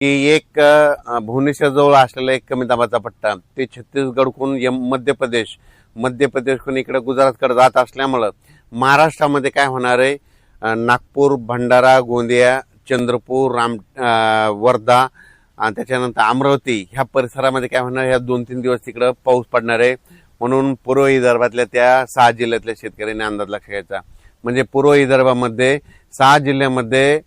की एक भुवनेश्वर जवळ असलेला एक कमी दाबाचा पट्टा ते छत्तीसगडकडून मध्य प्रदेशकडून इकडे गुजरातकडे जात असल्यामुळं महाराष्ट्रामध्ये काय होणार आहे, नागपूर, भंडारा, गोंदिया, चंद्रपूर, वर्धा आणि त्याच्यानंतर अमरावती ह्या परिसरामध्ये काय होणार, ह्या 2-3 दिवस तिकडं पाऊस पडणार आहे. म्हणून पूर्व विदर्भातल्या त्या 6 जिल्ह्यातल्या शेतकऱ्यांनी अंदाज लक्षात घ्यायचा. म्हणजे पूर्व विदर्भामध्ये 6 जिल्ह्यामध्ये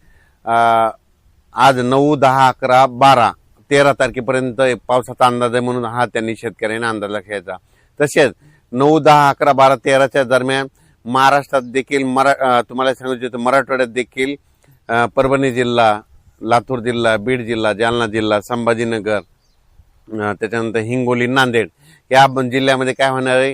आज 9, 10, 11, 12, 13 तारखेपर्यंत पावसाचा अंदाज आहे. म्हणून हा त्यांनी शेतकऱ्यांनी अंदाज लक्षात घ्यायचा. तसेच 9, 10, 11, 12, 13च्या दरम्यान महाराष्ट्रात देखील तुम्हाला सांगितलं मराठवाड्यात देखील परभणी जिल्हा, लातूर जिल्हा, बीड जिल्हा, जालना जिल्हा, संभाजीनगर, त्याच्यानंतर हिंगोली, नांदेड या जिल्ह्यामध्ये काय होणार आहे,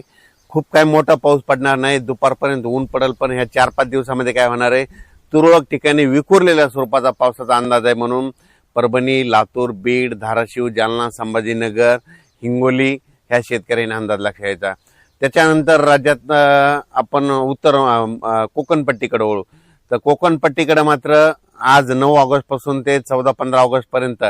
खूप काय मोठा पाऊस पडणार नाही. दुपारपर्यंत ऊन पडेल, पण ह्या 4-5 दिवसामध्ये काय होणार आहे, तुरळक ठिकाणी विखुरलेल्या स्वरूपाचा पावसाचा अंदाज आहे. म्हणून परभणी, लातूर, बीड, धाराशिव, जालना, संभाजीनगर, हिंगोली ह्या शेतकऱ्यांनी अंदाज लक्षात घ्यायचा. त्याच्यानंतर राज्यात आपण उत्तर कोकणपट्टीकडे वळू तर कोकणपट्टीकडे मात्र आज 9 ऑगस्ट पासून ते 14-15 ऑगस्ट पर्यंत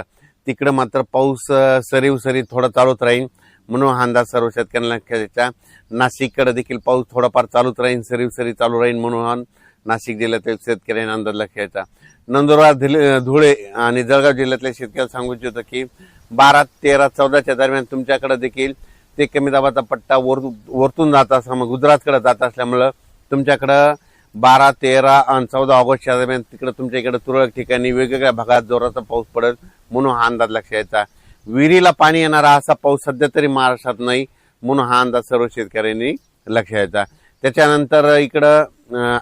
तिकडे मात्र पाऊस सरी थोडा चालूच राहील. म्हणून हा अंदाज सर्व शेतकऱ्यांना लक्षात घ्यायचा. नाशिककडे देखील पाऊस थोडाफार चालूच राहील, सरी चालू राहील. म्हणून नाशिक जिल्ह्यातील शेतकऱ्यांना अंदाज लक्षात घ्यायचा. नंदुरबार, धुळे आणि जळगाव जिल्ह्यातल्या शेतकऱ्याला सांगू इच्छितो की 12, 13, 14च्या दरम्यान तुमच्याकडे देखील ते कमी दाबाचा पट्टा वरतून जात असल्यामुळे गुजरातकडे जात असल्यामुळं तुमच्याकडं 12, 13 आणि 14 ऑगस्टच्या दरम्यान तिकडे तुमच्या इकडे तुरळक ठिकाणी वेगवेगळ्या भागात जोराचा पाऊस पडेल. म्हणून हा अंदाज लक्षात घ्यायचा. विहिरीला पाणी येणारा असा पाऊस सध्या तरी महाराष्ट्रात नाही. म्हणून हा अंदाज सर्व शेतकऱ्यांनी लक्षात घ्यायचा. त्याच्यानंतर इकडं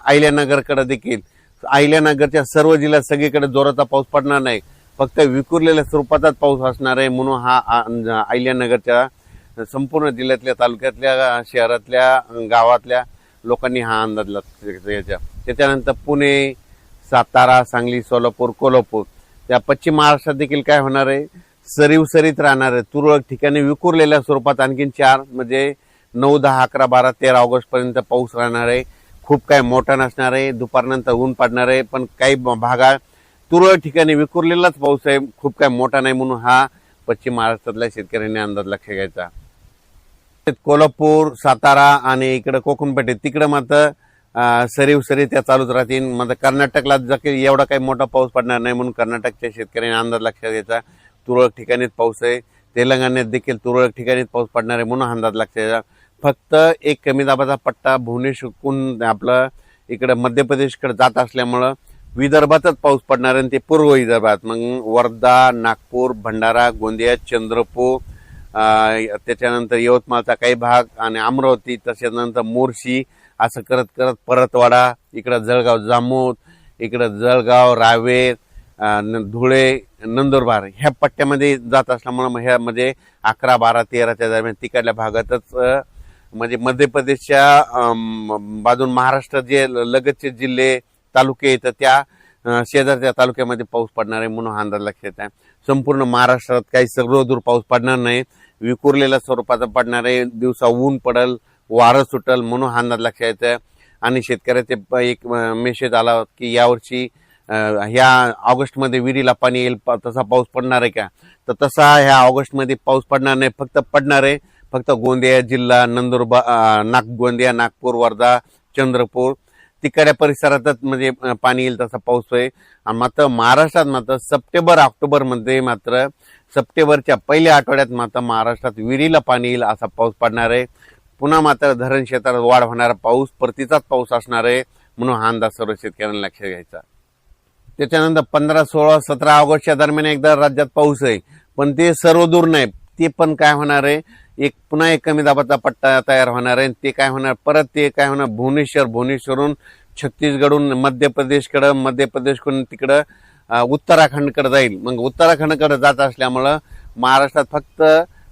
अहिल्यानगरकडे देखील अहिल्यानगरच्या सर्व जिल्ह्यात सगळीकडे जोराचा पाऊस पडणार नाही, फक्त विखुरलेल्या स्वरूपाचाच पाऊस असणार आहे. म्हणून हा अहिल्यानगरच्या संपूर्ण जिल्ह्यातल्या, तालुक्यातल्या, शहरातल्या, गावातल्या लोकांनी हा अंदाज लक्षात घ्यायचा. त्याच्यानंतर पुणे, सातारा, सांगली, सोलापूर, कोल्हापूर त्या पश्चिम महाराष्ट्रात देखील काय होणार आहे, सरीत राहणार आहे. तुरळक ठिकाणी विखुरलेल्या स्वरूपात आणखीन 4 म्हणजे 9, 10, 11, 12, 13 ऑगस्ट पर्यंत पाऊस राहणार आहे. खूप काय मोठा नसणार आहे. दुपारनंतर ऊन पडणार आहे, पण काही भागात तुरळक ठिकाणी विखुरलेलाच पाऊस आहे, खूप काय मोठा नाही. म्हणून हा पश्चिम महाराष्ट्रातल्या शेतकऱ्यांनी अंदाज लक्षात घ्यायचा. कोल्हापूर, सातारा आणि इकडे कोकणपट्टी तिकडे मात्र सरी त्या चालूच राहतील. मात्र कर्नाटकला एवढा काही मोठा पाऊस पडणार नाही. म्हणून कर्नाटकच्या शेतकऱ्यांनी अंदाज लक्षात घ्यायचा. तुरळक ठिकाणीच पाऊस आहे. तेलंगणात देखील तुरळक ठिकाणीच पाऊस पडणार आहे. म्हणून अंदाज लक्षात घ्यायचा. फक्त एक कमी दाबाचा पट्टा भुवनेश्वरहून आपलं इकडे मध्य प्रदेशकडे जात असल्यामुळं विदर्भातच पाऊस पडणार आहे. ते पूर्व विदर्भात मग वर्धा, नागपूर, भंडारा, गोंदिया, चंद्रपूर, त्याच्यानंतर यवतमाळचा काही भाग आणि अमरावती, त्याच्यानंतर मोर्शी असं करत परतवाडा, इकडं जळगाव, जामोद, इकडं जळगाव, रावेर, धुळे, नंदुरबार ह्या पट्ट्यामध्ये जात असल्यामुळे ह्यामध्ये 11, 12, 13च्या दरम्यान तिकडल्या भागातच म्हणजे मध्य प्रदेशच्या बाजून महाराष्ट्र जे लगतचे जिल्हे, तालुके येतात त्या शेजारच्या तालुक्यामध्ये पाऊस पडणार आहे. म्हणून हा अंदाज लक्षात आहे. संपूर्ण महाराष्ट्रात काही सर्वदूर पाऊस पडणार नाही, विखुरलेल्या स्वरूपाचा पडणार आहे. दिवसा ऊन पडल, वारं सुटल. म्हणून हा अंदाज लक्षात येतं. आणि शेतकऱ्याचे एक मेसेज आला की यावर्षी ह्या ऑगस्टमध्ये विहिरीला पाणी येईल, तसा पाऊस पडणार आहे का, तर तसा ह्या ऑगस्टमध्ये पाऊस पडणार नाही. पडणार आहे फक्त गोंदिया जिल्हा, नंदुरबार, गोंदिया, नागपूर, वर्धा, चंद्रपूर तिकडच्या परिसरातच म्हणजे पाणी येईल तसा पाऊस आहे. आणि मात्र महाराष्ट्रात मात्र सप्टेंबर, ऑक्टोबरमध्ये मात्र सप्टेंबरच्या पहिल्या आठवड्यात मात्र महाराष्ट्रात विहिरीला पाणी येईल असा पाऊस पडणार आहे. पुन्हा मात्र धरण क्षेत्रात वाढ होणारा पाऊस, परतीचाच पाऊस असणार आहे. म्हणून हा अंदाज सर्व शेतकऱ्यांना लक्षात घ्यायचा. त्याच्यानंतर 15, 16, 17 ऑगस्टच्या दरम्यान एकदा राज्यात पाऊस आहे, पण ते सर्वदूर नाही. ते पण काय होणार आहे, पुन्हा एक कमी दाबाचा पट्टा तयार होणार आहे. ते काय होणार, परत ते काय होणार, भुवनेश्वरहून छत्तीसगडहून मध्य प्रदेशकडून तिकडं उत्तराखंडकडे जाईल. मग उत्तराखंडकडे जात असल्यामुळं महाराष्ट्रात फक्त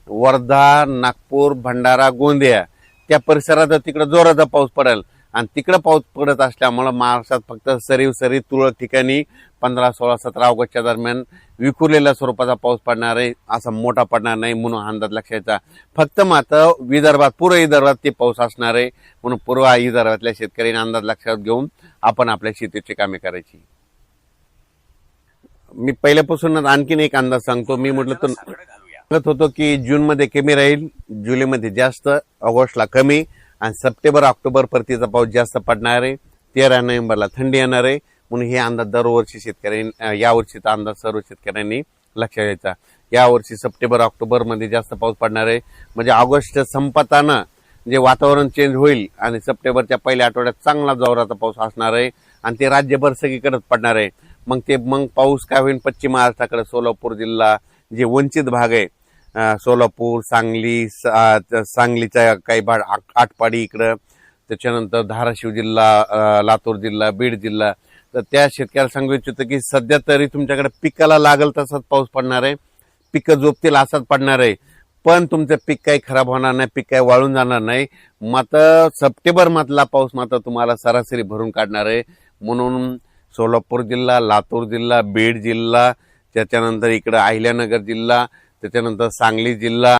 वर्धा, नागपूर, भंडारा, गोंदिया त्या परिसरात तिकडे जोराचा पाऊस पडेल. आणि तिकडे पाऊस पडत असल्यामुळं महाराष्ट्रात फक्त सरी तुरळक ठिकाणी 15, 16, 17 ऑगस्टच्या दरम्यान विखुरलेल्या स्वरूपाचा पाऊस पडणार आहे. असा मोठा पडणार नाही. म्हणून अंदाज लक्षात. फक्त मात्र विदर्भात, पूर्व विदर्भात ते पाऊस असणार आहे. म्हणून पूर्व विदर्भातल्या शेतकऱ्यांनी अंदाज लक्षात घेऊन आपण आपल्या शेतीची कामे करायची. मी पहिल्यापासूनच आणखीन एक अंदाज सांगतो. मी म्हटलं तर सांगत होतो की जून मध्ये कमी राहील, जुलैमध्ये जास्त, ऑगस्टला कमी आणि सप्टेंबर ऑक्टोबर परतीचा पाऊस जास्त पडणार आहे. 13 नोव्हेंबरला थंडी येणार आहे. म्हणून हे अंदाज दरवर्षी शेतकऱ्यांनी, यावर्षीचा अंदाज सर्व शेतकऱ्यांनी लक्षात घ्यायचा. यावर्षी सप्टेंबर ऑक्टोबर मध्ये जास्त पाऊस पडणार आहे. म्हणजे ऑगस्ट संपताना जे वातावरण चेंज होईल आणि सप्टेंबरच्या पहिल्या आठवड्यात चांगला जोराचा पाऊस असणार आहे आणि ते राज्यभर सगळीकडे पडणार आहे. मग पाऊस काय होईल, पश्चिम महाराष्ट्राकडे सोलापूर जिल्हा जे वंचित भाग आहे, सोलापूर, सांगली, सांगलीचा काही भाग, आटपाडी इकडं, त्याच्यानंतर धाराशिव जिल्हा, लातूर जिल्हा, बीड जिल्हा, तर त्या शेतकऱ्याला सांगू इच्छितो की सध्या तरी तुमच्याकडे पिकाला लागल तसाच पाऊस पडणार आहे, पिकं जोपतील असाच पडणार आहे. पण तुमचं पीक काही खराब होणार नाही, पीक काही वाळून जाणार नाही. मात्र सप्टेंबर मधला पाऊस मात्र तुम्हाला सरासरी भरून काढणार आहे. म्हणून सोलापूर जिल्हा, लातूर जिल्हा, बीड जिल्हा, त्याच्यानंतर इकडं अहिल्यानगर जिल्हा, त्याच्यानंतर सांगली जिल्हा,